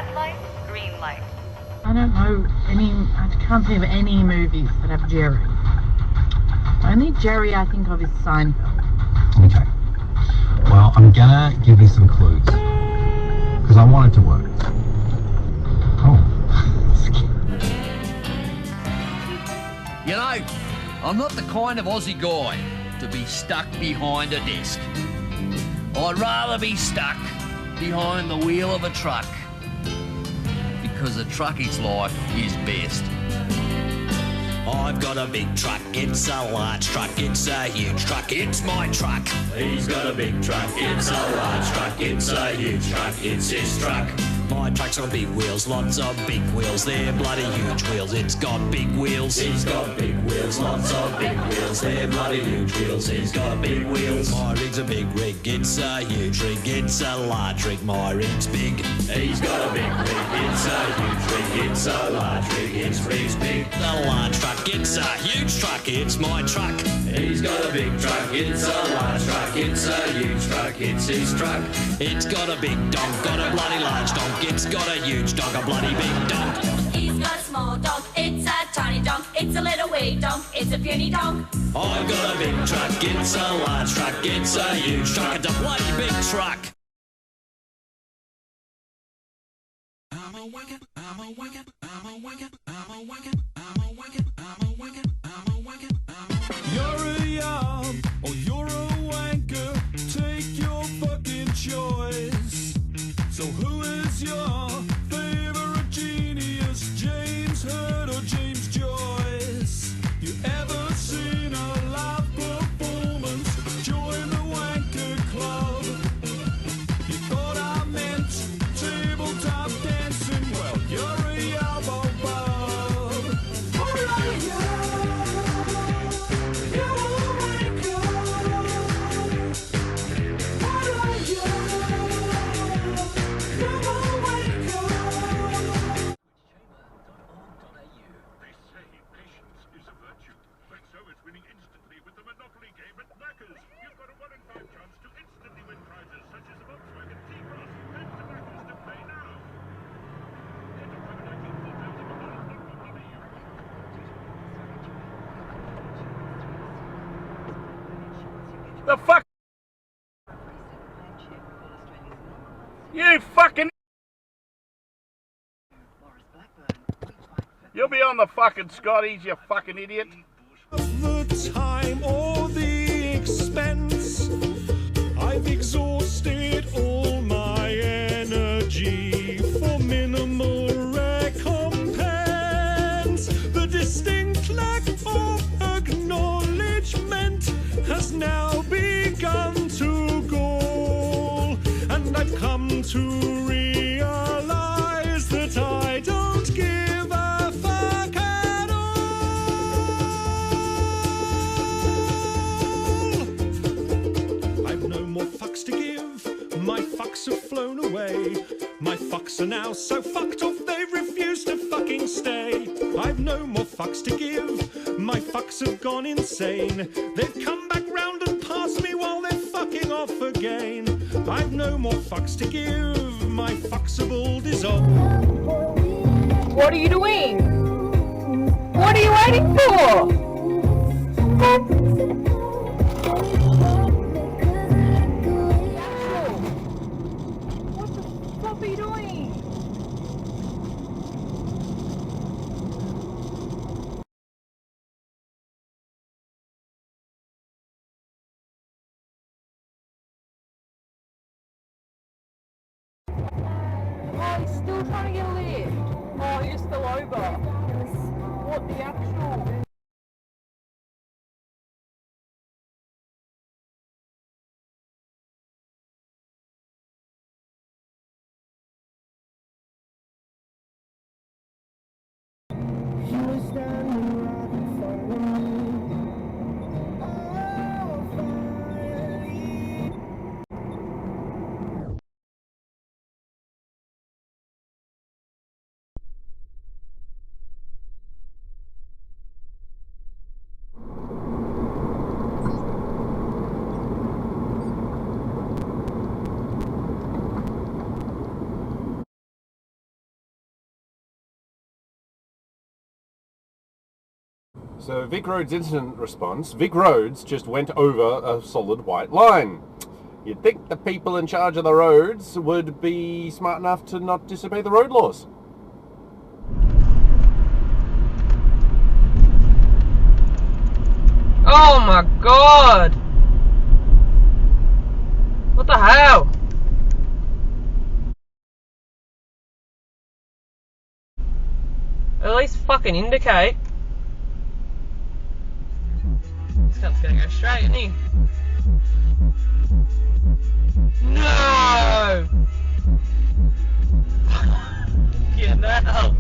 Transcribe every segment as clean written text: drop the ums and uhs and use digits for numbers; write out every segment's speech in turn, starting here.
red light, green light. I don't know I can't think of any movies that have Jerry. Only Jerry I think of is Seinfeld. Okay. Well, I'm gonna give you some clues. Because I want it to work. Oh. You know, I'm not the kind of Aussie guy to be stuck behind a desk. I'd rather be stuck behind the wheel of a truck. Because a truckie's life is best. I've got a big truck, it's a large truck, it's a huge truck, it's my truck. He's got a big truck, it's a large truck, it's a huge truck, it's his truck. My truck's on big wheels, lots of big wheels, they're bloody huge wheels, it's got big wheels. He's got big wheels, lots of big wheels, they're bloody huge wheels, he's got big wheels. My rig's a big rig, it's a huge rig, it's a large rig, my rig's big. He's got a big rig, it's a huge rig, it's a large rig, his rig's big. The large truck, it's a huge truck, it's my truck. He's got a big truck, it's a large truck, it's a huge truck, it's his truck. It's got a big donk, got a bloody large donk. It's got a huge donk, a bloody big donk. He's got a small donk, it's a tiny donk, it's a little wee donk, it's a puny donk. I've got a big truck, it's a large truck, it's a huge truck, it's a bloody big truck. I'm a wanker, I'm a wanker, I'm a wanker, I'm a wanker, I'm a wanker, I'm a wanker, I'm a wanker, I'm a wanker. You're a yarn, or you're a wanker, take your fucking choice. So who is your favorite genius, James Hurd or James Joyce? You ever seen a live performance? Join the wanker club. You thought I meant tabletop dancing? Well, you're a yabbo bub. You're a wanker. The fuck? You fucking... You'll be on the fucking Scotties, you fucking idiot. The time or the expense, I've exhausted all my energy for minimal recompense. The distinct lack of acknowledgement has now begun to gall, and I've come to realize that I don't give a fuck at all. I've no more fucks to give, my fucks have flown away. My fucks are now so fucked off they refuse to fucking stay. I've no more fucks to give, my fucks have gone insane. They've come back round and passed me while they're fucking off again. I've no more fucks to give, my fucks have all dissolved. What are you doing? What are you waiting for? What the fuck are you doing? Oh, he's still trying to get a lift. Oh, you're still over. What the actual... So Vic Roads incident response. Vic Roads just went over a solid white line. You'd think the people in charge of the roads would be smart enough to not disobey the road laws. Oh my god! What the hell? At least fucking indicate. This cunt's gonna go straight, isn't he? No! Fucking hell!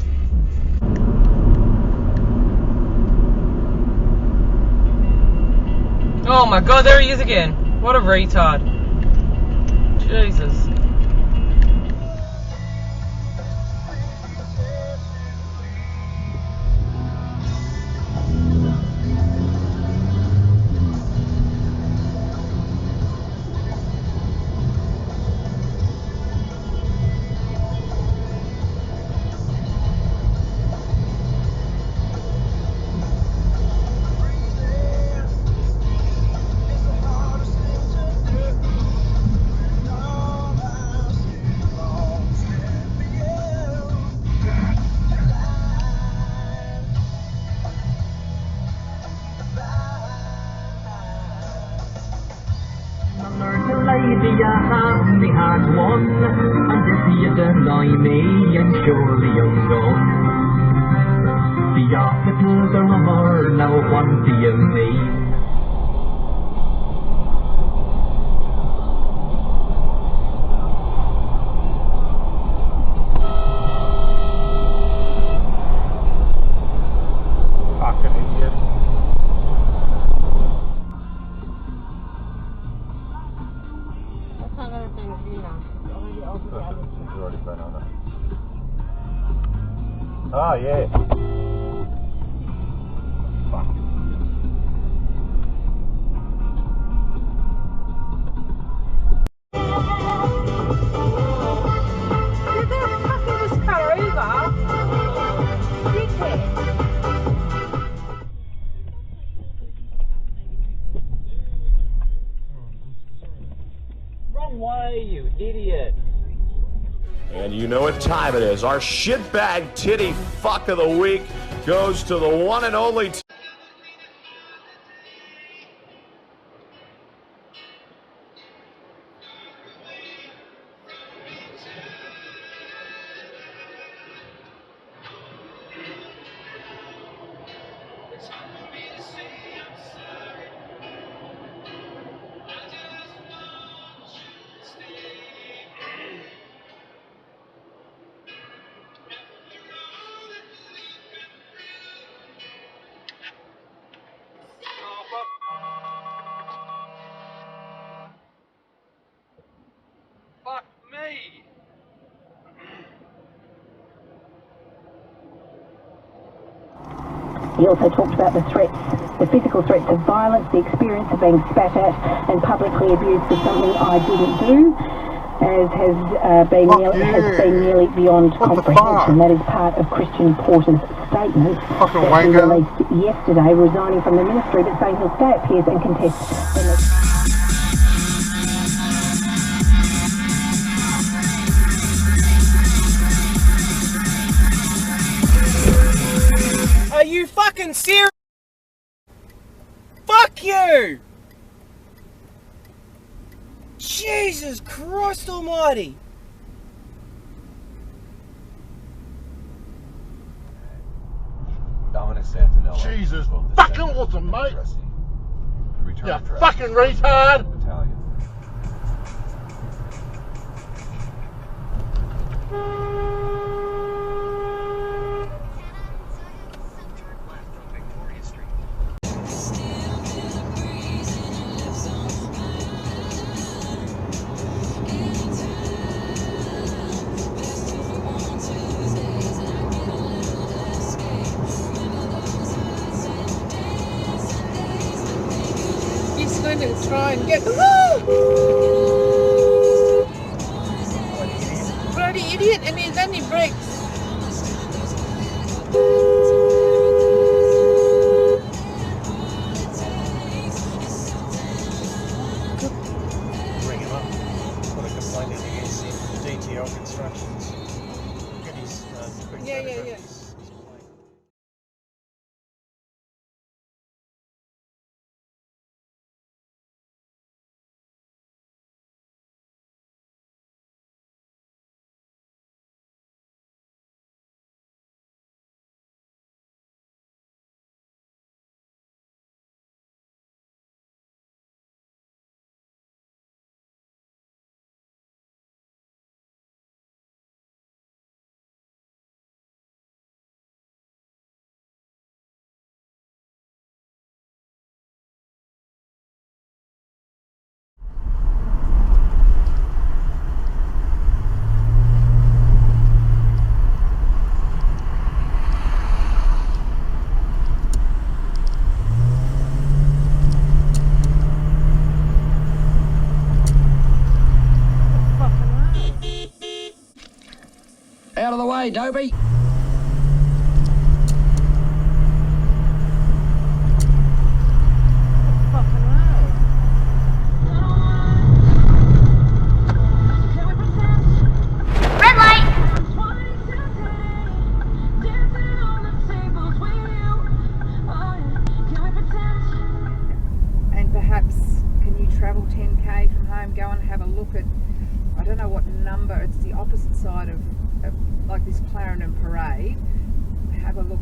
Oh my god, there he is again. What a retard. Jesus. Fucking idiot. Oh yeah. Fuck. You're gonna fucking just cut over. Dickhead. Wrong way, you idiot. And you know what time it is. Our shitbag titty fuck of the week goes to the one and only... Fuck me! He also talked about the threats, the physical threats of violence, the experience of being spat at and publicly abused for something I didn't do, as has been nearly beyond comprehension. That is part of Christian Porter's statement that he released yesterday, resigning from the ministry, but saying he'll stay at Pearce and contest the next. Are you fucking serious? Fuck you! Jesus Christ almighty! Dominic Santinella. Jesus fucking awesome, mate. You fucking retard. Battalion. To try and get bloody idiot, and he's only brakes. Dopey. Travel 10k from home, go and have a look at, I don't know what number, it's the opposite side of like this Clarendon Parade. Have a look,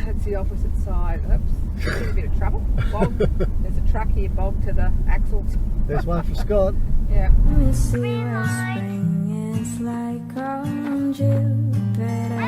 it's the opposite side. Oops, in a bit of trouble. Bog. There's a truck here, bog to the axles. There's one for Scott. Yeah. We see what spring is like on Jupiter.